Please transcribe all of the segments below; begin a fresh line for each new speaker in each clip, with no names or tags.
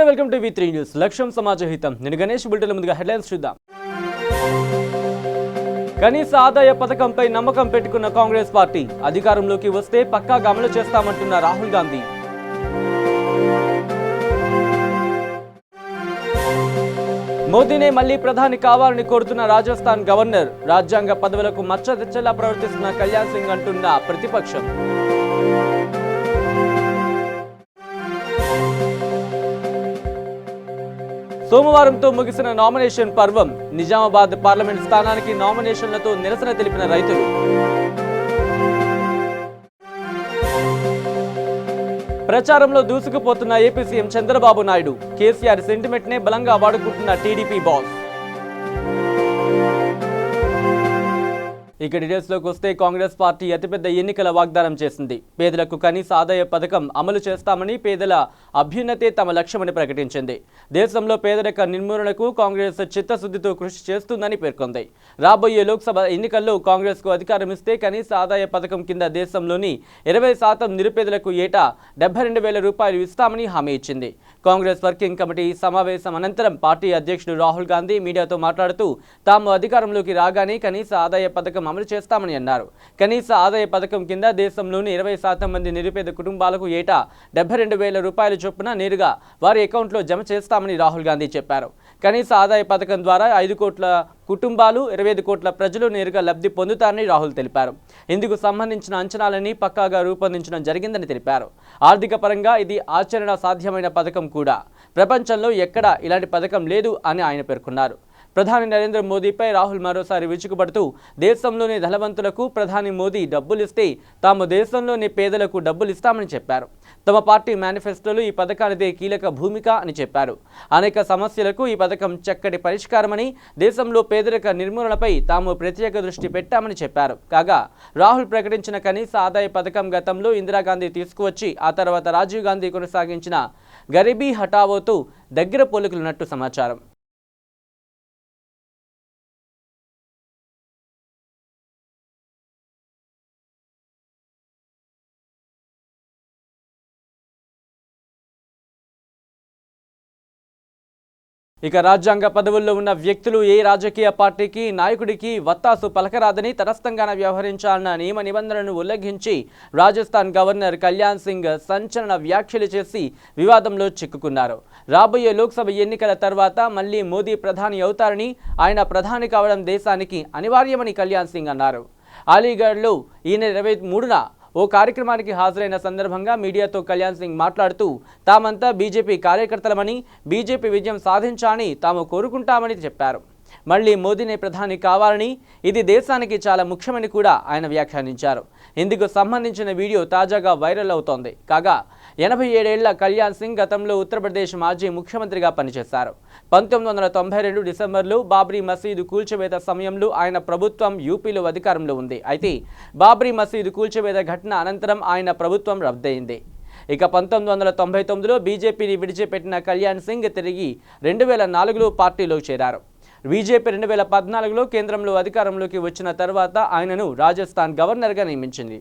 Welcome to V3 news. లక్ష్యం సమాజహితం. నేను Ganesh. Bulletin ముందుగా హెడ్లైన్స్ చూద్దాం. కనీస ఆదాయ పథకంపై నమ్మకం పెట్టుకున్న కాంగ్రెస్ పార్టీ అధికారంలోకి వస్తే పక్కాగా అమలు చేస్తామంటున్న రాహుల్ గాంధీ. మోదీనే మళ్లీ ప్రధాని కావాలని కోరుతున్న రాజస్థాన్ గవర్నర్. రాజ్యాంగ పదవులకు మచ్చ తెచ్చేలా ప్రవర్తిస్తున్న కళ్యాణ్ సింగ్ అంటున్న ప్రతిపక్షం. సోమవారంతో ముగిసిన నామినేషన్ పర్వం. నిజామాబాద్ పార్లమెంట్ స్థానానికి నామినేషన్లతో నిరసన తెలిపిన రైతులు. ప్రచారంలో దూసుకుపోతున్న AP CM Chandrababu Naidu. KCR sentiment నే బలంగా వాడుకుంటున్న టీడీపీ బాస్. ఇక డీటెయిల్స్లోకి వస్తే కాంగ్రెస్ పార్టీ అతిపెద్ద ఎన్నికల వాగ్దానం చేసింది. పేదలకు కనీస ఆదాయ పథకం అమలు చేస్తామని, పేదల అభ్యున్నతే తమ లక్ష్యమని ప్రకటించింది. దేశంలో పేదరిక నిర్మూలనకు కాంగ్రెస్ చిత్తశుద్ధితో కృషి చేస్తుందని పేర్కొంది. రాబోయే లోక్సభ ఎన్నికల్లో కాంగ్రెస్కు అధికారం ఇస్తే కనీస ఆదాయ పథకం కింద దేశంలోని 20% నిరుపేదలకు ఏటా 72,000 రూపాయలు ఇస్తామని హామీ ఇచ్చింది. కాంగ్రెస్ వర్కింగ్ కమిటీ సమావేశం అనంతరం పార్టీ అధ్యక్షుడు రాహుల్ గాంధీ మీడియాతో మాట్లాడుతూ తాము అధికారంలోకి రాగానే కనీస ఆదాయ పథకం అమలు చేస్తామని అన్నారు. కనీస ఆదాయ పథకం కింద దేశంలోని 20% మంది నిరుపేద కుటుంబాలకు ఏటా 72,000 రూపాయల చొప్పున నేరుగా వారి అకౌంట్లో జమ చేస్తామని రాహుల్ గాంధీ చెప్పారు. కనీస ఆదాయ పథకం ద్వారా 5 కోట్ల కుటుంబాలు, 25 కోట్ల ప్రజలు నేరుగా లబ్ధి పొందుతారని రాహుల్ తెలిపారు. ఇందుకు సంబంధించిన అంచనాలని పక్కాగా రూపొందించడం జరిగిందని తెలిపారు. ఆర్థిక పరంగా ఇది ఆచరణ సాధ్యమైన పథకం కూడా. ప్రపంచంలో ఎక్కడా ఇలాంటి పథకం లేదు అని ఆయన పేర్కొన్నారు. ప్రధాని నరేంద్ర మోదీపై రాహుల్ మరోసారి విరుచుకుపడుతూ దేశంలోని ధనవంతులకు ప్రధాని మోదీ డబ్బులిస్తే తాము దేశంలోని పేదలకు డబ్బులిస్తామని చెప్పారు. తమ పార్టీ మేనిఫెస్టోలో ఈ పథకానిదే కీలక భూమిక అని చెప్పారు. అనేక సమస్యలకు ఈ పథకం చక్కటి పరిష్కారమని, దేశంలో పేదరిక నిర్మూలనపై తాము ప్రత్యేక దృష్టి పెట్టామని చెప్పారు. కాగా రాహుల్ ప్రకటించిన కనీస ఆదాయ పథకం గతంలో ఇందిరాగాంధీ తీసుకువచ్చి ఆ తర్వాత రాజీవ్ గాంధీ కొనసాగించిన గరీబీ హఠావోతో దగ్గర పోలికలున్నట్టు సమాచారం. ఇక రాజ్యాంగ పదవుల్లో ఉన్న వ్యక్తులు ఏ రాజకీయ పార్టీకి, నాయకుడికి వత్తాసు పలకరాదని, తటస్థంగానే వ్యవహరించాలన్న నియమ నిబంధనలను ఉల్లంఘించి రాజస్థాన్ గవర్నర్ కళ్యాణ్ సింగ్ సంచలన వ్యాఖ్యలు చేసి వివాదంలో చిక్కుకున్నారు. రాబోయే లోక్సభ ఎన్నికల తర్వాత మళ్లీ మోదీ ప్రధాని అవుతారని, ఆయన ప్రధాని కావడం దేశానికి అనివార్యమని కళ్యాణ్ సింగ్ అన్నారు. అలీగఢ్లో ఈ నెల 23న ఓ కార్యక్రమానికి హాజరైన సందర్భంగా మీడియాతో కళ్యాణ్ సింగ్ మాట్లాడుతూ తామంతా బీజేపీ కార్యకర్తలమని, బీజేపీ విజయం సాధించాలని తాము కోరుకుంటామని చెప్పారు. మళ్లీ మోదీనే ప్రధాని కావాలని, ఇది దేశానికి చాలా ముఖ్యమని కూడా ఆయన వ్యాఖ్యానించారు. ఇందుకు సంబంధించిన వీడియో తాజాగా వైరల్ అవుతోంది. కాగా 87 ఏళ్ల కళ్యాణ్ సింగ్ గతంలో ఉత్తరప్రదేశ్ మాజీ ముఖ్యమంత్రిగా పనిచేశారు. 1992 డిసెంబర్లో బాబ్రీ మసీదు కూల్చివేత సమయంలో ఆయన ప్రభుత్వం యూపీలో అధికారంలో ఉంది. అయితే బాబ్రీ మసీదు కూల్చివేత ఘటన అనంతరం ఆయన ప్రభుత్వం రద్దయింది. ఇక 1999లో బీజేపీని విడిచిపెట్టిన కళ్యాణ్ సింగ్ తిరిగి 2004లో పార్టీలో చేరారు. బీజేపీ 2014లో కేంద్రంలో అధికారంలోకి వచ్చిన తర్వాత ఆయనను రాజస్థాన్ గవర్నర్గా నియమించింది.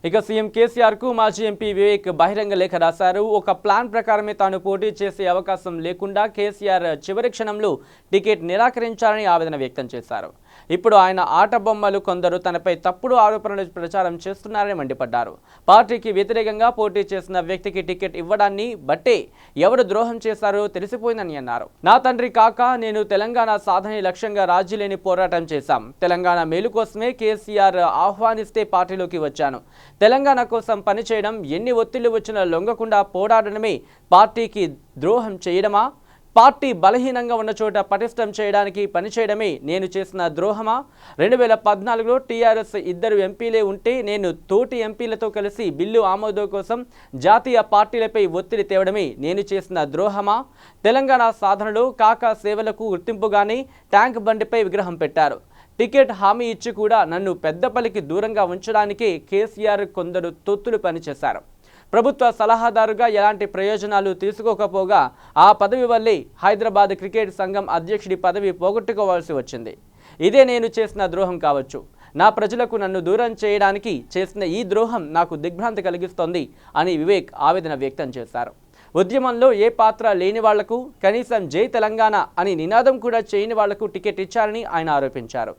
ఇక సీఎం కేసీఆర్కు మాజీ ఎంపీ వివేక్ బహిరంగ లేఖ రాశారు. ఒక ప్లాన్ ప్రకారమే తాను పోటీ చేసే అవకాశం లేకుండా కేసీఆర్ చివరి క్షణంలో టికెట్ నిరాకరించారని ఆవేదన వ్యక్తం చేశారు. ఇప్పుడు ఆయన ఆట బొమ్మలు కొందరు తనపై తప్పుడు ఆరోపణలు ప్రచారం చేస్తున్నారని మండిపడ్డారు. పార్టీకి వ్యతిరేకంగా పోటీ చేసిన వ్యక్తికి టికెట్ ఇవ్వడాన్ని బట్టే ఎవరు ద్రోహం చేశారో తెలిసిపోయిందని అన్నారు. నా తండ్రి కాక నేను తెలంగాణ సాధనే లక్ష్యంగా రాజీ లేని పోరాటం చేశాం. తెలంగాణ మేలు కోసమే కేసీఆర్ ఆహ్వానిస్తే పార్టీలోకి వచ్చాను. తెలంగాణ కోసం పనిచేయడం, ఎన్ని ఒత్తిళ్లు వచ్చినా లొంగకుండా పోరాడడమే పార్టీకి ద్రోహం చేయడమా? పార్టీ బలహీనంగా ఉన్న చోట పటిష్టం చేయడానికి పనిచేయడమే నేను చేసిన ద్రోహమా? 2014లో టీఆర్ఎస్ 2 ఎంపీలే ఉంటే నేను తోటి ఎంపీలతో కలిసి బిల్లు ఆమోదం కోసం జాతీయ పార్టీలపై ఒత్తిడి తేవడమే నేను చేసిన ద్రోహమా? తెలంగాణ సాధనలో కాకా సేవలకు గుర్తింపుగానే ట్యాంక్ బండిపై విగ్రహం పెట్టారు. టికెట్ హామీ ఇచ్చి కూడా నన్ను పెద్దపల్లికి దూరంగా ఉంచడానికే కేసీఆర్ కొందరు తొత్తులు పనిచేశారు. ప్రభుత్వ సలహాదారుగా ఎలాంటి ప్రయోజనాలు తీసుకోకపోగా ఆ పదవి వల్లే హైదరాబాద్ క్రికెట్ సంఘం అధ్యక్షుడి పదవి పోగొట్టుకోవాల్సి వచ్చింది. ఇదే నేను చేసిన ద్రోహం కావచ్చు. నా ప్రజలకు నన్ను దూరం చేయడానికి చేసిన ఈ ద్రోహం నాకు దిగ్భ్రాంతి కలిగిస్తోంది అని వివేక్ ఆవేదన వ్యక్తం చేశారు. ఉద్యమంలో ఏ పాత్ర లేని వాళ్లకు, కనీసం జై తెలంగాణ అని నినాదం కూడా చేయని వాళ్లకు టికెట్ ఇచ్చారని ఆయన ఆరోపించారు.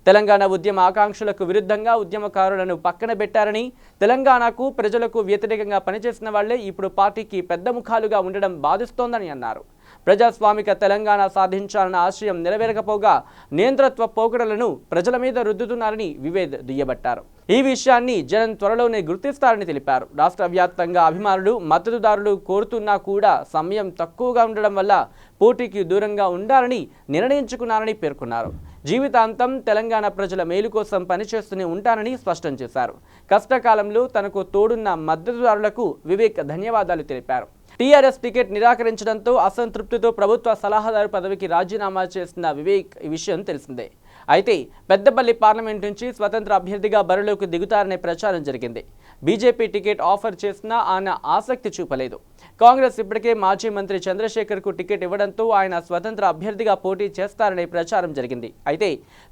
తెలంగాణ ఉద్యమ ఆకాంక్షలకు విరుద్ధంగా ఉద్యమకారులను పక్కన పెట్టారని, తెలంగాణకు ప్రజలకు వ్యతిరేకంగా పనిచేసిన వాళ్లే ఇప్పుడు పార్టీకి పెద్ద ముఖాలుగా ఉండడం బాధిస్తోందని అన్నారు. ప్రజాస్వామిక తెలంగాణ సాధించాలన్న ఆశయం నెరవేరకపోగా నియంత్రత్వ పోకడలను ప్రజల మీద రుద్దుతున్నారని వివేక్ దుయ్యబట్టారు. ఈ విషయాన్ని జనం త్వరలోనే గుర్తిస్తారని తెలిపారు. రాష్ట్ర వ్యాప్తంగా అభిమానులు, మద్దతుదారులు కోరుతున్నా కూడా సమయం తక్కువగా ఉండడం వల్ల పోటీకి దూరంగా ఉండాలని నిర్ణయించుకున్నారని పేర్కొన్నారు. జీవితాంతం తెలంగాణ ప్రజల మేలు కోసం పనిచేస్తూనే ఉంటానని స్పష్టం చేశారు. కష్టకాలంలో తనకు తోడున్న మద్దతుదారులకు వివేక్ ధన్యవాదాలు తెలిపారు. టీఆర్ఎస్ టికెట్ నిరాకరించడంతో అసంతృప్తితో ప్రభుత్వ సలహాదారు పదవికి రాజీనామా చేసిన వివేక్ ఈ విషయం తెలిసిందే. అయితే పెద్దపల్లి పార్లమెంట్ నుంచి స్వతంత్ర అభ్యర్థిగా బరిలోకి దిగుతారనే ప్రచారం జరిగింది. బీజేపీ టికెట్ ఆఫర్ చేసినా ఆయన ఆసక్తి చూపలేదు. కాంగ్రెస్ ఇప్పటికే మాజీ మంత్రి చంద్రశేఖర్కు టికెట్ ఇవ్వడంతో ఆయన స్వతంత్ర అభ్యర్థిగా పోటీ చేస్తారనే ప్రచారం జరిగింది. అయితే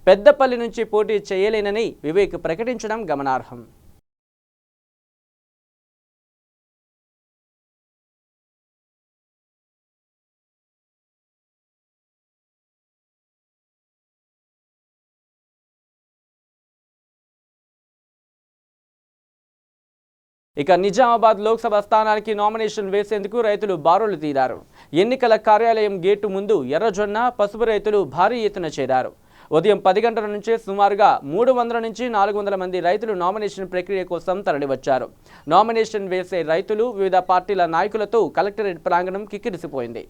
పెద్దపల్లి నుంచి పోటీ చేయలేనని వివేక్ ప్రకటించడం గమనార్హం. ఇక నిజామాబాద్ లోక్సభ స్థానానికి నామినేషన్ వేసేందుకు రైతులు బారులు తీరారు. ఎన్నికల కార్యాలయం గేటు ముందు ఎర్రజొన్న, పసుపు రైతులు భారీ ఎత్తున చేరారు. ఉదయం 10 గంటల నుంచే సుమారుగా 300 నుంచి 400 మంది రైతులు నామినేషన్ ప్రక్రియ కోసం తరలివచ్చారు. నామినేషన్ వేసే రైతులు వివిధ పార్టీల నాయకులతో కలెక్టరేట్ ప్రాంగణం కిక్కిరిసిపోయింది.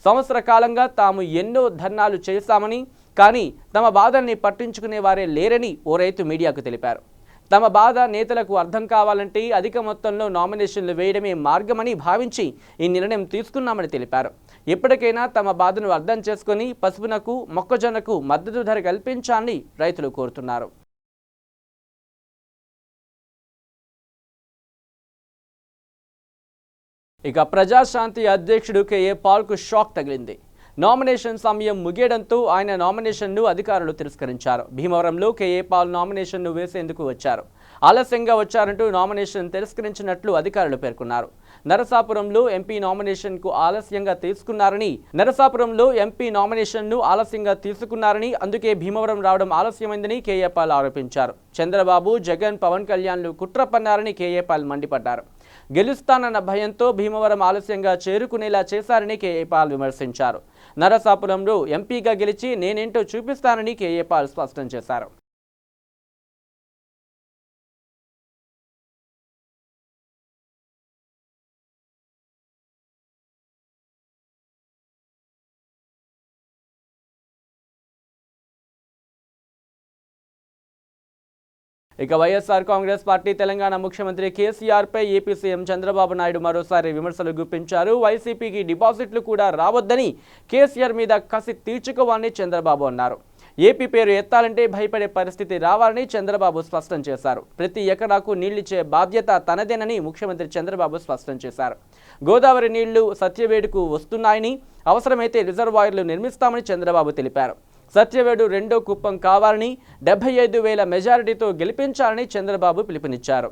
సంవత్సర కాలంగా తాము ఎన్నో ధర్నాలు చేశామని, కానీ తమ బాధల్ని పట్టించుకునే వారే లేరని ఓ రైతు మీడియాకు తెలిపారు. తమ బాధ నేతలకు అర్థం కావాలంటే అధిక మొత్తంలో నామినేషన్లు వేయడమే మార్గమని భావించి ఈ నిర్ణయం తీసుకున్నామని తెలిపారు. ఇప్పటికైనా తమ బాధను అర్థం చేసుకుని పసుపునకు, మొక్కజొన్నకు మద్దతు ధర కల్పించాలని రైతులు కోరుతున్నారు. ఇక ప్రజాశాంతి అధ్యక్షుడు కేఏ పాల్కు షాక్ తగిలింది. నామినేషన్ సమయం ముగియడంతో ఆయన నామినేషన్ను అధికారులు తిరస్కరించారు. భీమవరంలో కేఏ పాల్ నామినేషన్ను వేసేందుకు వచ్చారు. ఆలస్యంగా వచ్చారంటూ నామినేషన్ తిరస్కరించినట్లు అధికారులు పేర్కొన్నారు. నరసాపురంలో ఎంపీ నామినేషన్ను ఆలస్యంగా తీసుకున్నారని, అందుకే భీమవరం రావడం ఆలస్యమైందని కేఏ పాల్ ఆరోపించారు. చంద్రబాబు, జగన్, పవన్ కళ్యాణ్లు కుట్ర పన్నారని కేఏ పాల్ మండిపడ్డారు. గెలుస్తానన్న భయంతో భీమవరం ఆలస్యంగా చేరుకునేలా చేశారని కేఏ పాల్ విమర్శించారు. నరసాపురంలో ఎంపీగా గెలిచి నేనేంటో చూపిస్తానని కేఏ పాల్ స్పష్టం చేశారు. ఇక వైఎస్ఆర్ కాంగ్రెస్ పార్టీ తెలంగాణ ముఖ్యమంత్రి కేసీఆర్ పై ఏపీ సీఎం చంద్రబాబు నాయుడు మరోసారి విమర్శలు గుప్పించారు. వైసీపీకి డిపాజిట్లు కూడా రావద్దని, కేసీఆర్ మీద కసి తీర్చుకోవాలని చంద్రబాబు అన్నారు. ఏపీ పేరు ఎత్తాలంటే భయపడే పరిస్థితి రావాలని చంద్రబాబు స్పష్టం చేశారు. ప్రతి ఎకరాకు నీళ్లిచ్చే బాధ్యత తనదేనని ముఖ్యమంత్రి చంద్రబాబు స్పష్టం చేశారు. గోదావరి నీళ్లు సత్యవేడుకు వస్తున్నాయని, అవసరమైతే రిజర్వాయర్లు నిర్మిస్తామని చంద్రబాబు తెలిపారు. సత్యవేడు రెండో కుప్పం కావాలని, 75,000 మెజారిటీతో గెలిపించాలని చంద్రబాబు పిలుపునిచ్చారు.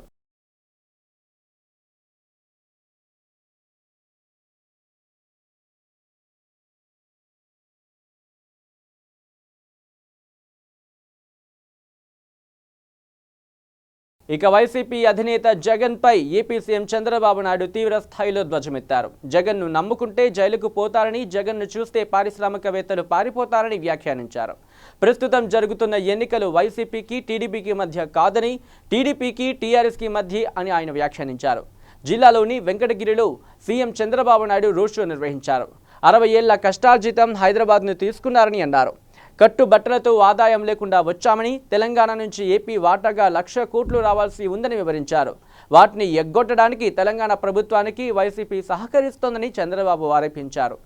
ఇక వైసీపీ అధినేత జగన్ పై ఏపీ సీఎం చంద్రబాబు నాయుడు తీవ్ర స్థాయిలో ధ్వజమెత్తారు. జగన్ను నమ్ముకుంటే జైలుకు పోతారని, జగన్ను చూస్తే పారిశ్రామికవేత్తలు పారిపోతారని వ్యాఖ్యానించారు. ప్రస్తుతం జరుగుతున్న ఎన్నికలు వైసీపీకి, టీడీపీకి మధ్య కాదని, టీడీపీకి, టీఆర్ఎస్కి మధ్య అని ఆయన వ్యాఖ్యానించారు. జిల్లాలోని వెంకటగిరిలో CM Chandrababu Naidu road show నిర్వహించారు. 60 ఏళ్ల కష్టార్జితం హైదరాబాద్ను తీసుకున్నారని అన్నారు. కట్టుబట్టలతో ఆదాయం లేకుండా వచ్చామని, తెలంగాణ నుంచి ఏపీ వాటాగా 1,00,000 కోట్లు రావాల్సి ఉందని వివరించారు. వాటిని ఎగ్గొట్టడానికి తెలంగాణ ప్రభుత్వానికి వైసీపీ సహకరిస్తోందని చంద్రబాబు ఆరోపించారు.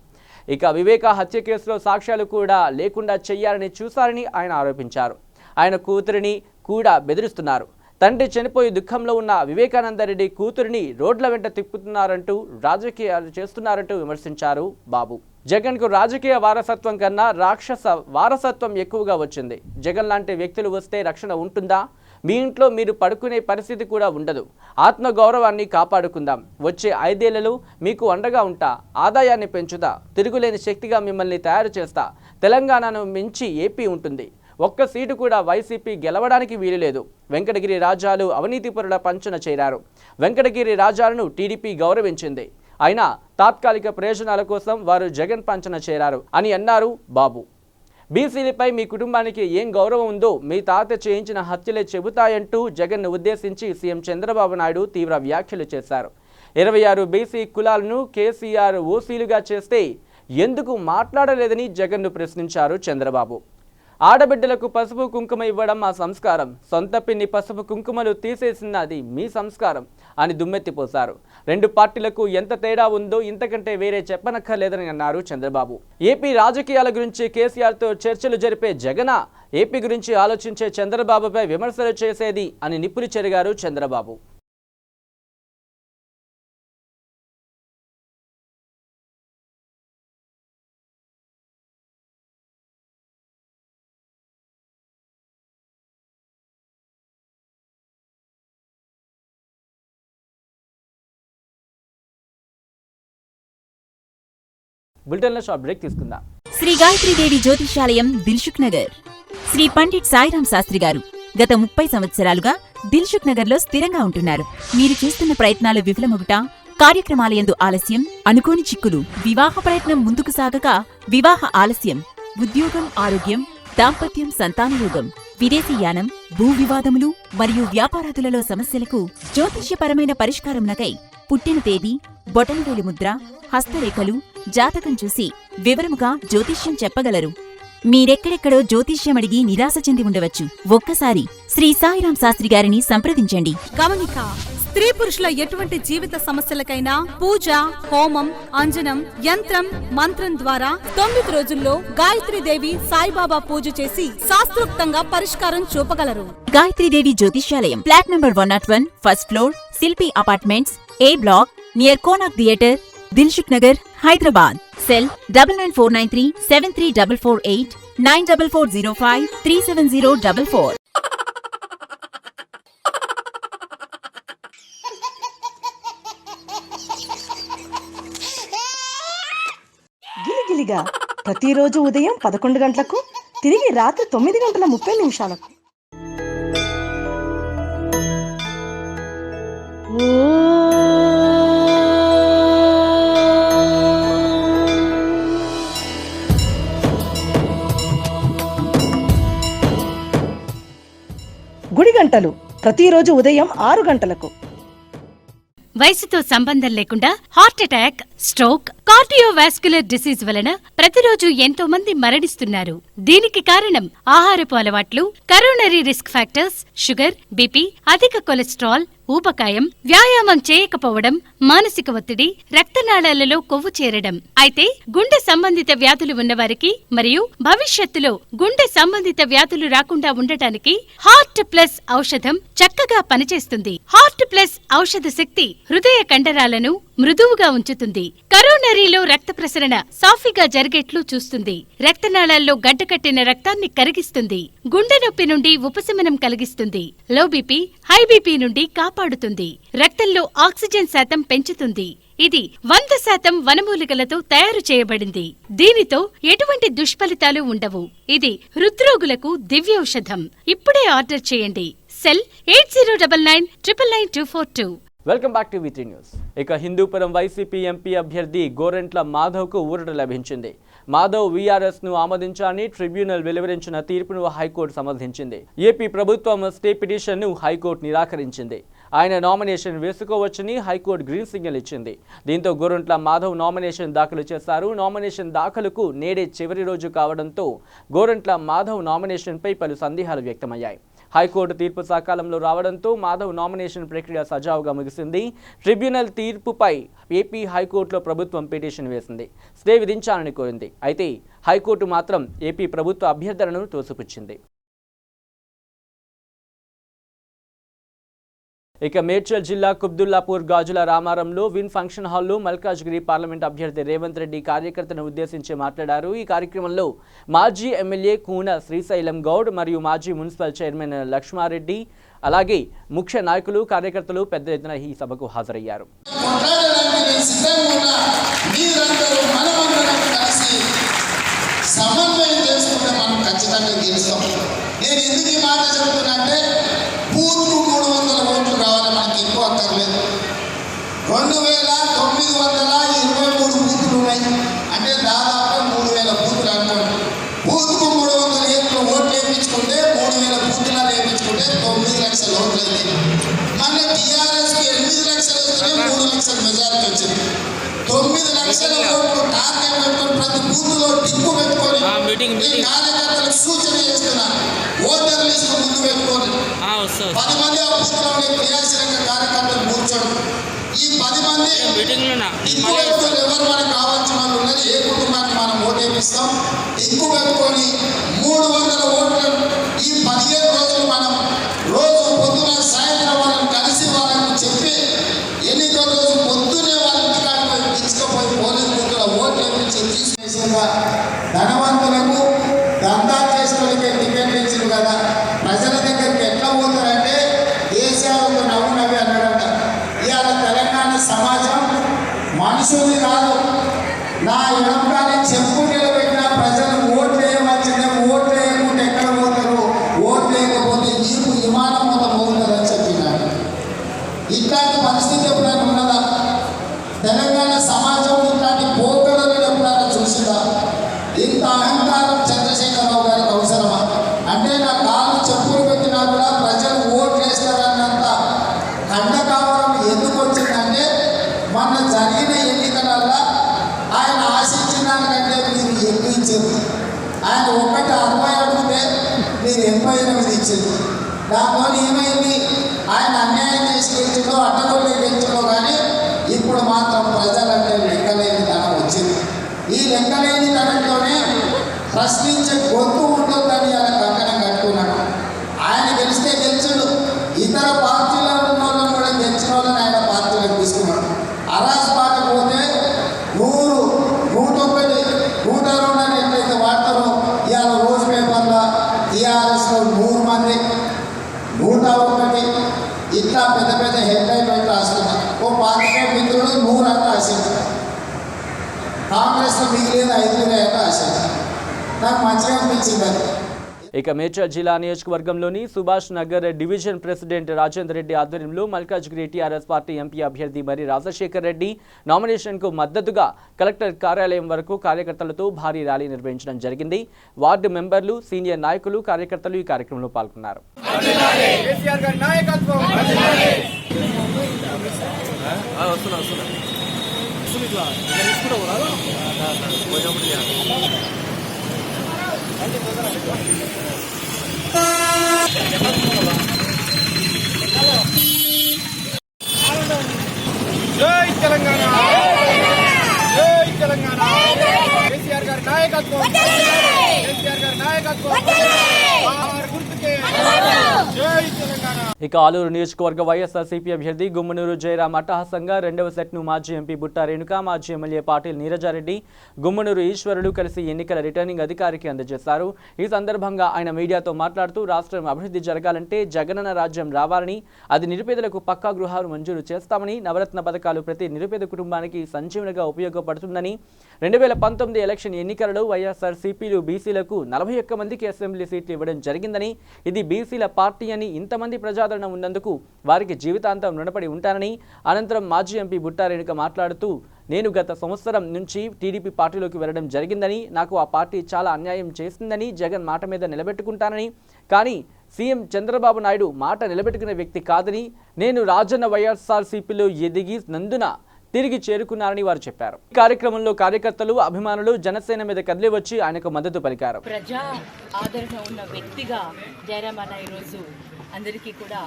ఇక వివేక హత్య కేసులో సాక్ష్యాలు కూడా లేకుండా చేయాలని చూశారని ఆయన ఆరోపించారు. ఆయన కూతురిని కూడా బెదిరిస్తున్నారు. తండ్రి చనిపోయి దుఃఖంలో ఉన్న వివేకానందరెడ్డి కూతురిని రోడ్ల వెంట తిప్పుతున్నారంటూ రాజకీయాలు చేస్తున్నారంటూ విమర్శించారు బాబు. జగన్కు రాజకీయ వారసత్వం కన్నా రాక్షస వారసత్వం ఎక్కువగా వచ్చింది. జగన్ లాంటి వ్యక్తులు వస్తే రక్షణ ఉంటుందా? మీ ఇంట్లో మీరు పడుకునే పరిస్థితి కూడా ఉండదు. ఆత్మగౌరవాన్ని కాపాడుకుందాం. వచ్చే 5 ఏళ్లలో మీకు అండగా ఉంటా. ఆదాయాన్ని పెంచుతా. తిరుగులేని శక్తిగా మిమ్మల్ని తయారు చేస్తా. తెలంగాణను మించి ఏపీ ఉంటుంది. ఒక్క సీటు కూడా వైసీపీ గెలవడానికి వీలులేదు. వెంకటగిరి రాజాలు అవినీతిపరుల పంచన చేరారు. వెంకటగిరి రాజాలను టీడీపీ గౌరవించింది. అయినా తాత్కాలిక ప్రయోజనాల కోసం వారు జగన్ పంచన చేరారు అని అన్నారు బాబు. బీసీలపై మీ కుటుంబానికి ఏం గౌరవం ఉందో మీ తాత చేయించిన హత్యలే చెబుతాయంటూ జగన్ను ఉద్దేశించి సీఎం చంద్రబాబు నాయుడు తీవ్ర వ్యాఖ్యలు చేశారు. 26 బీసీ కులాలను కేసీఆర్ ఓసీలుగా చేస్తే ఎందుకు మాట్లాడలేదని జగన్ను ప్రశ్నించారు చంద్రబాబు. ఆడబిడ్డలకు పసుపు కుంకుమ ఇవ్వడం మా సంస్కారం. సొంత పిన్ని పసుపు కుంకుమలు తీసేసినది మీ సంస్కారం అని దుమ్మెత్తిపోశారు. 2 పార్టీలకు ఎంత తేడా ఉందో ఇంతకంటే వేరే చెప్పనక్కర్లేదని అన్నారు చంద్రబాబు. ఏపీ రాజకీయాల గురించి కేసీఆర్తో చర్చలు జరిపే జగన్ ఏపీ గురించి ఆలోచించే చంద్రబాబుపై విమర్శలు చేసేది అని నిప్పులు చెరిగారు చంద్రబాబు. బులెటిన్లో షార్ట్ బ్రేక్ తీసుకుందాం.
శ్రీ గాయత్రీదేవి జ్యోతిషాలయం దిల్సుఖ్ నగర్. శ్రీ పండిట్ సాయిరాం శాస్త్రి గారు గత 30 సంవత్సరాలుగా దిల్సుఖ్ నగర్ లో స్థిరంగా ఉంటున్నారు. మీరు చేస్తున్న ప్రయత్నాలు విఫలమగుట, కార్యక్రమాలయందు ఆలస్యం, అనుకోని చిక్కులు, వివాహ ప్రయత్నం ముందుకు సాగక వివాహ ఆలస్యం, ఉద్యోగం, ఆరోగ్యం, దాంపత్యం, సంతానయోగం, విదేశీయానం, భూ వివాదములు మరియు వ్యాపారాదులలో సమస్యలకు జ్యోతిష్యపరమైన పరిష్కారమునకై పుట్టిన తేదీ, బొటనవేలు ముద్ర, హస్తరేఖలు, జాతకం చూసి వివరముగా జ్యోతిష్యం చెప్పగలరు. మీరెక్కడెక్కడో జ్యోతిష్యమడిగి నిరాశ చెంది ఉండవచ్చు. ఒక్కసారి శ్రీ సాయిరాం శాస్త్రి గారిని సంప్రదించండి.
గమనిక: స్త్రీ పురుషుల ఎటువంటి జీవిత సమస్యలకైనా పూజ, హోమం, అంజనం, యంత్రం, మంత్రం ద్వారా 9 రోజుల్లో గాయత్రీదేవి సాయిబాబా పూజ చేసి శాస్త్రోక్తంగా పరిష్కారం చూపగలరు.
గాయత్రీదేవి జ్యోతిష్యాలయం, flat number 101, first floor, Shilpi apartments, A block, near Konark theatre, Dilsukh Nagar, Hyderabad. Cell 9949373448 94405370444.
గిలిగిలిగా ప్రతిరోజు ఉదయం 11 గంటలకు, తిరిగి రాత్రి 9:30 గుడి గంటలు ప్రతిరోజు ఉదయం 6 గంటలకు.
వయసుతో సంబంధం లేకుండా heart attack, stroke, cardiovascular disease వలన ప్రతిరోజు ఎంతో మంది మరణిస్తున్నారు. దీనికి కారణం ఆహారపు అలవాట్లు, coronary risk factors, sugar, BP, అధిక కొలెస్ట్రాల్, ఊబకాయం, వ్యాయామం చేయకపోవడం, మానసిక ఒత్తిడి, రక్తనాళాలలో కొవ్వు చేరడం. అయితే గుండె సంబంధిత వ్యాధులు ఉన్నవారికి మరియు భవిష్యత్తులో గుండె సంబంధిత వ్యాధులు రాకుండా ఉండటానికి హార్ట్ ప్లస్ ఔషధం చక్కగా పనిచేస్తుంది. హార్ట్ ప్లస్ ఔషధ శక్తి హృదయ కండరాలను మృదువుగా ఉంచుతుంది. కరోనరీలో రక్త ప్రసరణ సాఫీగా జరిగేట్లు చూస్తుంది. రక్తనాళాల్లో గడ్డకట్టిన రక్తాన్ని కరిగిస్తుంది. గుండె నొప్పి నుండి ఉపశమనం కలిగిస్తుంది. లో బీపీ, హై బీపీ నుండి కాపాడుతుంది. రక్తంలో ఆక్సిజన్ శాతం పెంచుతుంది. ఇది 100% వనమూలికలతో తయారు చేయబడింది. దీనితో ఎటువంటి దుష్ఫలితాలు ఉండవు. ఇది హృద్రోగులకు దివ్యౌషధం. ఇప్పుడే ఆర్డర్ చేయండి. Cell 8099999242.
Welcome back to V3 news. ఇక హిందూపురం వైసీపీ ఎంపీ అభ్యర్థి గోరెంట్ల మాధవ్కు ఊరట లభించింది. మాధవ్ వీఆర్ఎస్ను ఆమోదించాలని ట్రిబ్యునల్ వెలువరించిన తీర్పును హైకోర్టు సమర్థించింది. ఏపీ ప్రభుత్వం స్టే పిటిషన్ను హైకోర్టు నిరాకరించింది. ఆయన నామినేషన్ వేసుకోవచ్చని హైకోర్టు గ్రీన్ సిగ్నల్ ఇచ్చింది. దీంతో గోరెంట్ల మాధవ్ నామినేషన్ దాఖలు చేశారు. నామినేషన్ దాఖలుకు నేడే చివరి రోజు కావడంతో గోరెంట్ల మాధవ్ నామినేషన్పై పలు సందేహాలు వ్యక్తమయ్యాయి. హైకోర్టు తీర్పు సకాలంలో రావడంతో మాధవ్ నామినేషన్ ప్రక్రియ సజావుగా ముగిసింది. ట్రిబ్యునల్ తీర్పుపై ఏపీ హైకోర్టులో ప్రభుత్వం పిటిషన్ వేసింది. స్టే విధించాలని కోరింది. అయితే హైకోర్టు మాత్రం ఏపీ ప్రభుత్వ అభ్యర్థనను తోసిపుచ్చింది. ఇక మేడ్చల్ జిల్లా కుబ్దుల్లాపూర్ గాజుల రామారంలో విన్ ఫంక్షన్ హాల్లో మల్కాజ్గిరి పార్లమెంట్ అభ్యర్థి రేవంత్ రెడ్డి కార్యకర్తను ఉద్దేశించి మాట్లాడారు. ఈ కార్యక్రమంలో మాజీ ఎమ్మెల్యే కూన శ్రీశైలం గౌడ్ మరియు మాజీ మున్సిపల్ చైర్మన్ లక్ష్మారెడ్డి అలాగే ముఖ్య నాయకులు కార్యకర్తలు పెద్ద ఎత్తున ఈ సభకు హాజరయ్యారు.
సమన్వయం చేసుకుంటే మనం ఖచ్చితంగా గెలుస్తాం. నేను ఎందుకు ఈ మాట చెప్తున్నా బూత్కు 300 ఓట్లు రావాలి, మనకి ఎక్కువ అక్కర్లేదు. 2923 బూతులు ఉన్నాయి అంటే దాదాపు 3000 బూతులు అనుకోండి. బూత్కు 300 ఓట్లు వేయించుకుంటే 3000 బూతులు వేయించుకుంటే 9 లక్షల ఓట్లు అయింది. మన టీఆర్ఎస్కి 8 లక్షలు వస్తేనే 3 లక్షల మెజారిటీ వచ్చింది. 9 లక్షల ఓట్లు టార్గెట్ పెట్టుకొని ప్రతి బూత్లో టిప్పు పెట్టుకొని కార్యకర్తలకు సూచన చేస్తున్నా. ఓటర్ లిస్ట్ ముందు పెట్టుకొని 10 మంది ఆ బూత్లో ఉండే క్రియాశీలక కార్యకర్తలు కూర్చోడు. ఈ 10 మంది టిప్పు పెట్టుకొని ఎవరు మనకు కావాల్సిన వాళ్ళు ఉన్నారు, ఏ కుటుంబాన్ని మనం ఓటేపిస్తాం టిప్పు పెట్టుకొని 300 ఓట్లను ఈ 15 రోజులు మనం రోజు పొద్దున సాయంత్రం వాళ్ళని కలిసి వాళ్ళకు చెప్పి ఎన్నికల రోజు పొద్దునే వాళ్ళ ఇంటికాడిపోయి తీసుకుపోయి పోలింగ్ బూత్లో ఓట్లు వేయించి తీసుకునేసేగా ధనవంతులకు దందా చేసుకోవడానికి టికెట్లు ఇచ్చింది కదా, ప్రజల దగ్గరికి ఎట్లా పోతారంటే దేశాలకు నవ్వు నవ్వి అన్నాడంట. ఇవాళ తెలంగాణ సమాజం మనుషుల్ని కాదు, నా ఎడంకాన్ని చెప్పు నిలబెట్టిన ప్రజలు ఓట్లు వేయవచ్చిందే, ఓట్లు వేయకుండా ఎక్కడ పోతారు, ఓట్లు వేయకపోతే నీకు విమానం మొత్తం పోతుందని చెప్పినాడు. ఇట్లాంటి పరిస్థితి ఎప్పుడైనా ఉన్నదా? తెలంగాణ సమాజం ఇట్లాంటి పోకడలను ఎప్పుడైనా చూసిందా? ఇంత అహంకారం చంద్రశేఖరరావు గారికి అవసరమా? అంటే నా కాళ్ళు చెప్పులు పెట్టినా కూడా ప్రజలు ఓట్లు వేస్తారన్నంత ఖండకావరం ఎందుకు వచ్చిందంటే మొన్న జరిగిన ఎన్నికలల్లో ఆయన ఆశించిన దానికంటే మీరు ఎక్కువ ఇచ్చారు. ఆయన 60 అడిగితే మీరు 88 ఇచ్చారు. దాంతో ఏమైంది? ఆయన అన్యాయం చేసి గెలిచిందో అడ్డగొల్లి గెలిచిందో కానీ ఇప్పుడు మాత్రం ప్రజలంటే లెక్కలేని ధనం వచ్చింది. ఈ లెక్కలేని ధనంతోనే ప్రశ్నించే గొంతు ఉంటుందని అలా కంకణం కట్టుకున్నాడు. ఆయన గెలిస్తే గెలిచాడు, ఇతర పార్టీలో ఉన్న వాళ్ళని కూడా గెలిచిన వాళ్ళని ఆయన పార్టీలకు తీసుకున్నాడు. అరాజ్ పార్టీ పోతే 100, 101, 102 అని ఎట్లయితే వాడతారో ఇవాళ రోజు పేపర్లో టీఆర్ఎస్లో 100 మంది, 101 ఇట్లా పెద్ద పెద్ద హెడ్లైన్ పెట్టి రాస్తున్నారు. ఓ పార్టీ మిత్రుడు 100 అని రాసింది, కాంగ్రెస్లో మిగిలేదు 5 అని రాసింది. నాకు మంచిగా అనిపించింది అది.
ఇక మేడ్చల్ జిల్లా నియోజకవర్గంలోని సుభాష్ నగర్ డివిజన్ ప్రెసిడెంట్ రాజేందర్ రెడ్డి ఆధ్వర్యంలో మల్కాజ్గిరి టీఆర్ఎస్ పార్టీ ఎంపీ అభ్యర్థి మరి రాజశేఖర్ రెడ్డి నామినేషన్కు మద్దతుగా కలెక్టర్ కార్యాలయం వరకు కార్యకర్తలతో భారీ ర్యాలీ నిర్వహించడం జరిగింది. వార్డు మెంబర్లు, సీనియర్ నాయకులు, కార్యకర్తలు ఈ కార్యక్రమంలో పాల్గొన్నారు.
జై తెలంగాణ, జై తెలంగాణ, కేసీఆర్ గారి నాయకత్వం, కేసీఆర్ గారి నాయకత్వం, గుర్తుకే జై తెలంగాణ.
ఇక ఆలూరు నియోజకవర్గ వైఎస్ఆర్సీపీ అభ్యర్థి గుమ్మనూరు జయరాం అట్టహాసంగా 2వ సెట్ను మాజీ ఎంపీ బుట్టా రేణుక, మాజీ ఎమ్మెల్యే పాటిల్ నీరజారెడ్డి, గుమ్మనూరు ఈశ్వరుడు కలిసి ఎన్నికల రిటర్నింగ్ అధికారికి అందజేశారు. ఈ సందర్భంగా ఆయన మీడియాతో మాట్లాడుతూ రాష్ట్రం అభివృద్ధి జరగాలంటే జగనన్న రాజ్యం రావాలని, అది నిరుపేదలకు పక్కా గృహాలు మంజూరు చేస్తామని, నవరత్న పథకాలు ప్రతి నిరుపేద కుటుంబానికి సంజీవనగా ఉపయోగపడుతుందని, 2019 ఎలక్షన్ ఎన్నికలలో వైఎస్ఆర్సీపీలు బీసీలకు 41 మందికి అసెంబ్లీ సీట్లు ఇవ్వడం జరిగిందని, ఇది బీసీల పార్టీ అని, ఇంతమంది ప్రజాదరణ ఉన్నందుకు వారికి జీవితాంతం రుణపడి ఉంటానని, అనంతరం మాజీ ఎంపీ బుట్టా రేణుక మాట్లాడుతూ, నేను గత సంవత్సరం నుంచి టీడీపీ పార్టీలోకి వెళ్లడం జరిగిందని, నాకు ఆ పార్టీ చాలా అన్యాయం చేసిందని, జగన్ మాట మీద నిలబెట్టుకుంటానని, కానీ సీఎం చంద్రబాబు నాయుడు మాట నిలబెట్టుకునే వ్యక్తి కాదని, నేను రాజన్న వైఎస్ఆర్సీపీలో ఎదిగి నందున తిరిగి చేరుకున్నారని వారు చెప్పారు. ఈ కార్యక్రమంలో కార్యకర్తలు, అభిమానులు జనసేన మీద కదిలి వచ్చి ఆయనకు మద్దతు పలికారు.
ప్రజా ఆదరణ ఉన్న వ్యక్తిగా జయరాం అన్న ఈరోజు అందరికీ కూడా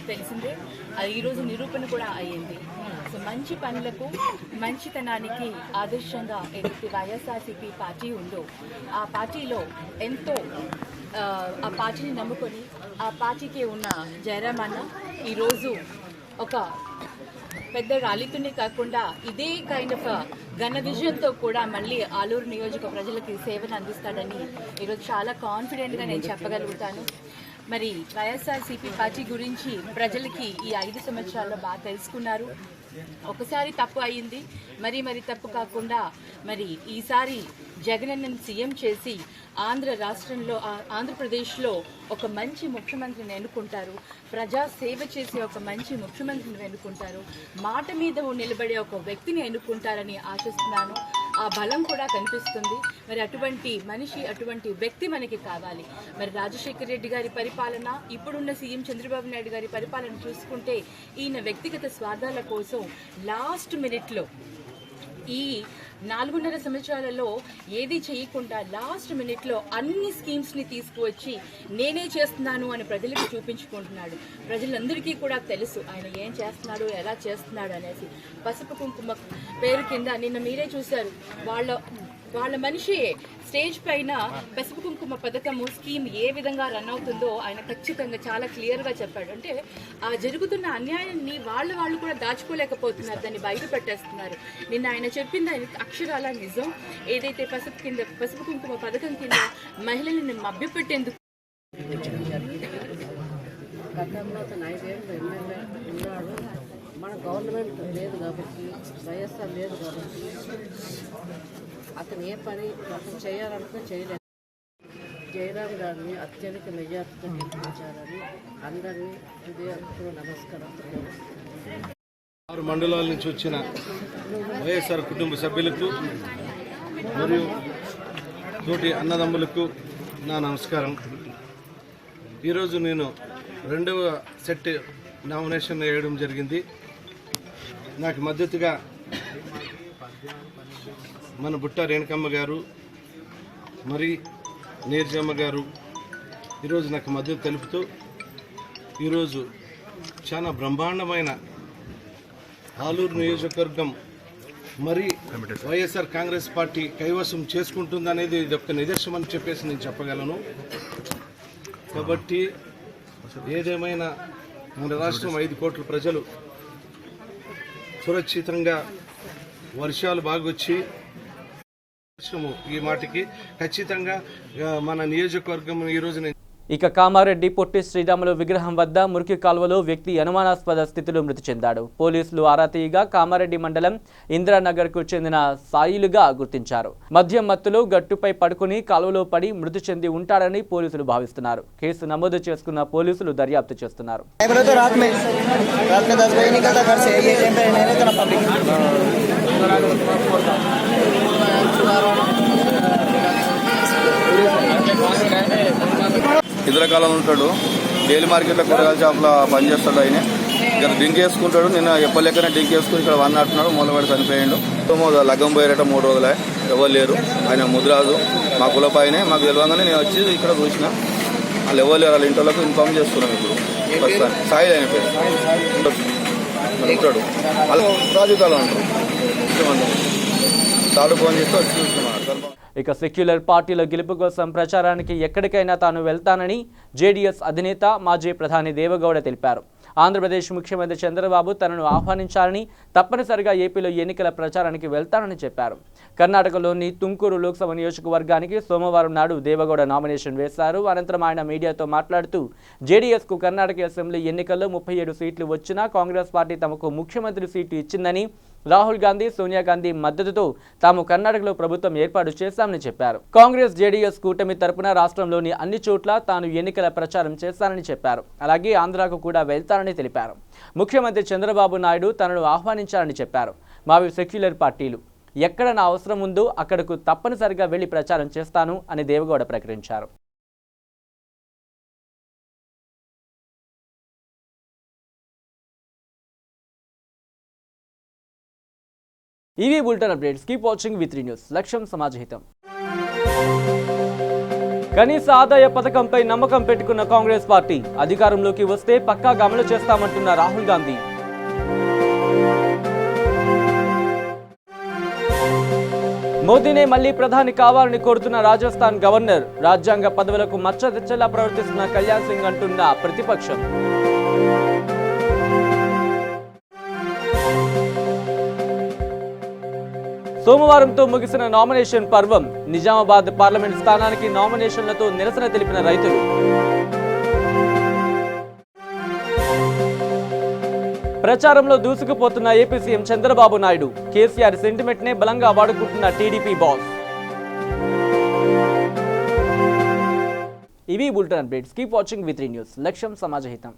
తెలిసిందే. అది ఈరోజు నిరూపణ కూడా అయ్యింది. సో మంచి పనులకు, మంచితనానికి ఆదర్శంగా ఏదైతే వైఎస్ఆర్సీపీ పార్టీ ఉందో ఆ పార్టీలో ఎంతో ఆ పార్టీని నమ్ముకొని ఆ పార్టీకి ఉన్న జయరాం అన్న ఈరోజు ఒక పెద్ద ర్యాలీతోనే కాకుండా ఇదే కైండ్ ఆఫ్ ఘన విజయంతో కూడా మళ్ళీ ఆలూరు నియోజక ప్రజలకి సేవను అందిస్తాడని ఈరోజు చాలా కాన్ఫిడెంట్గా నేను చెప్పగలుగుతాను. మరి వైఎస్ఆర్సీపీ పార్టీ గురించి ప్రజలకి ఈ 5 సంవత్సరాల్లో బాగా తెలుసుకున్నారు. ఒకసారి తప్పు అయింది, మరి తప్పు కాకుండా మరి ఈసారి జగనన్నను సీఎం చేసి ఆంధ్రప్రదేశ్లో ఒక మంచి ముఖ్యమంత్రిని ఎన్నుకుంటారు. ప్రజా సేవ చేసే ఒక మంచి ముఖ్యమంత్రిని ఎన్నుకుంటారు. మాట మీద నిలబడే ఒక వ్యక్తిని ఎన్నుకుంటారని ఆశిస్తున్నాను. ఆ బలం కూడా కనిపిస్తుంది. మరి అటువంటి మనిషి, అటువంటి వ్యక్తి మనకి కావాలి. మరి రాజశేఖర రెడ్డి గారి పరిపాలన, ఇప్పుడున్న సీఎం చంద్రబాబు నాయుడు గారి పరిపాలన చూసుకుంటే ఈయన వ్యక్తిగత స్వార్థాల కోసం లాస్ట్ మినిట్లో ఈ 4.5 సంవత్సరాలలో ఏది చేయకుండా లాస్ట్ మినిట్లో అన్ని స్కీమ్స్ని తీసుకువచ్చి నేనే చేస్తున్నాను అని ప్రజలకు చూపించుకుంటున్నాడు. ప్రజలందరికీ కూడా తెలుసు ఆయన ఏం చేస్తున్నాడు, ఎలా చేస్తున్నాడు అనేసి. పసుపు కుంకుమ పేరు కింద నిన్న మీరే చూశారు, వాళ్ళ మనిషి స్టేజ్ పైన పసుపు కుంకుమ పథకము స్కీమ్ ఏ విధంగా రన్ అవుతుందో ఆయన ఖచ్చితంగా చాలా క్లియర్గా చెప్పాడు. అంటే ఆ జరుగుతున్న అన్యాయాన్ని వాళ్ళు కూడా దాచుకోలేకపోతున్నారు, దాన్ని బయట పెట్టేస్తున్నారు. నిన్న ఆయన చెప్పింది అక్షరాల నిజం. ఏదైతే పసుపు కుంకుమ పథకం కింద మహిళల్ని మభ్యపెట్టేందుకు
గతంలో అతను 5 ఏళ్ళు ఎమ్మెల్యే ఉన్నాడు. మన గవర్నమెంట్ లేదు కాబట్టి, వైఎస్ఆర్ లేదు కాబట్టి అతను ఏ పని అతను చేయాలనుకుని చేయలేదు. జయరాం గారిని అత్యధిక మెజార్టీతో గెలిపించారని అందరినీ హృదయపూర్వక నమస్కారం.
6 మండలాల నుంచి వచ్చిన వైఎస్ఆర్ కుటుంబ సభ్యులకు మరియు తోటి అన్నదమ్ములకు నా నమస్కారం. ఈరోజు నేను 2వ సెట్ నామినేషన్ వేయడం జరిగింది. నాకు మద్దతుగా మన బుట్ట రేణుకమ్మ గారు, మరి నీర్జమ్మ గారు ఈరోజు నాకు మద్దతు తెలుపుతూ ఈరోజు చాలా బ్రహ్మాండమైన ఆలూరు నియోజకవర్గం మరి వైఎస్ఆర్ కాంగ్రెస్ పార్టీ కైవసం చేసుకుంటుందనేది ఇది ఒక నిదర్శనం అని చెప్పేసి నేను చెప్పగలను. కాబట్టి ఏదేమైనా మన రాష్ట్రం 5 కోట్ల ప్రజలు సురక్షితంగా వర్షాలు బాగొచ్చి ఈ మాటికి ఖచ్చితంగా మన నియోజకవర్గం ఈరోజు.
ఇక కామారెడ్డి పొట్టి శ్రీరాములు విగ్రహం వద్ద మురికి కాలువలో వ్యక్తి అనుమానాస్పద స్థితిలో మృతి చెందాడు. పోలీసులు ఆరా తీయగా కామారెడ్డి మండలం ఇందిరానగర్కు చెందిన సాయిలుగా గుర్తించారు. మద్యం మత్తులో గట్టుపై పడుకుని కాలువలో పడి మృతి చెంది ఉంటాడని పోలీసులు భావిస్తున్నారు. కేసు నమోదు చేసుకున్న పోలీసులు దర్యాప్తు చేస్తున్నారు.
ఇతరకాలం ఉంటాడు, డైలీ మార్కెట్లో కూరగాయల షాప్లో పనిచేస్తాడు. ఆయన ఇక్కడ డ్రింక్ వేసుకుంటాడు. నిన్న ఎప్పలేకనే డ్రింక్ వేసుకుని ఇక్కడ వన్ నాటున్నాడు, మూలపడి చనిపోయాడు. లగ్గం పోయారట 3 రోజులే, ఎవరు లేరు. ఆయన ముదిరాజు, మా కులపాయనే. మాకు తెలియగానే నేను వచ్చి ఇక్కడ చూసిన వాళ్ళు ఎవరు లేరు. వాళ్ళ ఇంట్లోకి ఇన్ఫార్మ్ చేస్తున్నాం. ఇప్పుడు ప్రస్తుతానికి సాయి ఆయన పేరు ఉంటాడు. వాళ్ళు రాజకీయాలు ఉంటారు. తాడు ఫోన్ చేస్తే వచ్చి చూస్తున్నాడు.
ఇక సెక్యులర్ పార్టీల గెలుపు కోసం ప్రచారానికి ఎక్కడికైనా తాను వెళ్తానని జేడీఎస్ అధినేత మాజీ ప్రధాని దేవగౌడ తెలిపారు. ఆంధ్రప్రదేశ్ ముఖ్యమంత్రి చంద్రబాబు తనను ఆహ్వానించాలని, తప్పనిసరిగా ఏపీలో ఎన్నికల ప్రచారానికి వెళ్తానని చెప్పారు. కర్ణాటకలోని తుంకూరు లోక్సభ నియోజకవర్గానికి సోమవారం నాడు దేవగౌడ నామినేషన్ వేశారు. అనంతరం ఆయన మీడియాతో మాట్లాడుతూ జేడీఎస్కు కర్ణాటక అసెంబ్లీ ఎన్నికల్లో 37 సీట్లు వచ్చినా కాంగ్రెస్ పార్టీ తమకు ముఖ్యమంత్రి సీటు ఇచ్చిందని, రాహుల్ గాంధీ, సోనియా గాంధీ మద్దతుతో తాము కర్ణాటకలో ప్రభుత్వం ఏర్పాటు చేశామని చెప్పారు. కాంగ్రెస్ జేడీఎస్ కూటమి తరపున రాష్ట్రంలోని అన్ని చోట్ల తాను ఎన్నికల ప్రచారం చేస్తానని చెప్పారు. అలాగే ఆంధ్రాకు కూడా వెళ్తానని తెలిపారు. ముఖ్యమంత్రి చంద్రబాబు నాయుడు తనను ఆహ్వానించారని చెప్పారు. మావి సెక్యులర్ పార్టీలు, ఎక్కడ నా అవసరం ఉందో అక్కడకు తప్పనిసరిగా వెళ్లి ప్రచారం చేస్తాను అని దేవగౌడ ప్రకటించారు. ఇవి బులెటిన్ అప్డేట్స్. కీప్ వాచింగ్ వి3 న్యూస్. లక్ష్యం సమాజహితం. కనీస ఆదాయ పథకంపై నమ్మకం పెట్టుకున్న కాంగ్రెస్ పార్టీ అధికారంలోకి వస్తే పక్కాగా అమలు చేస్తామంటున్న రాహుల్ గాంధీ. మోదీనే మళ్లీ ప్రధాని కావాలని కోరుతున్న రాజస్థాన్ గవర్నర్. రాజ్యాంగ పదవులకు మచ్చ తెచ్చేలా ప్రవర్తిస్తున్న కళ్యాణ్ సింగ్ అంటున్న ప్రతిపక్షం. సోమవారంతో ముగిసిన నామినేషన్ పర్వం. నిజామాబాద్ పార్లమెంట్ స్థానానికి నామినేషన్లతో నిరసన తెలిపిన రైతులు. ప్రచారంలో దూసుకుపోతున్న AP CM Chandrababu Naidu. KCR sentiment నే బలంగా వాడుకుంటున్న టీడీపీ బాస్. ఇవి bulletin updates. Keep watching V3 news. లక్ష్యం సమాజహితం.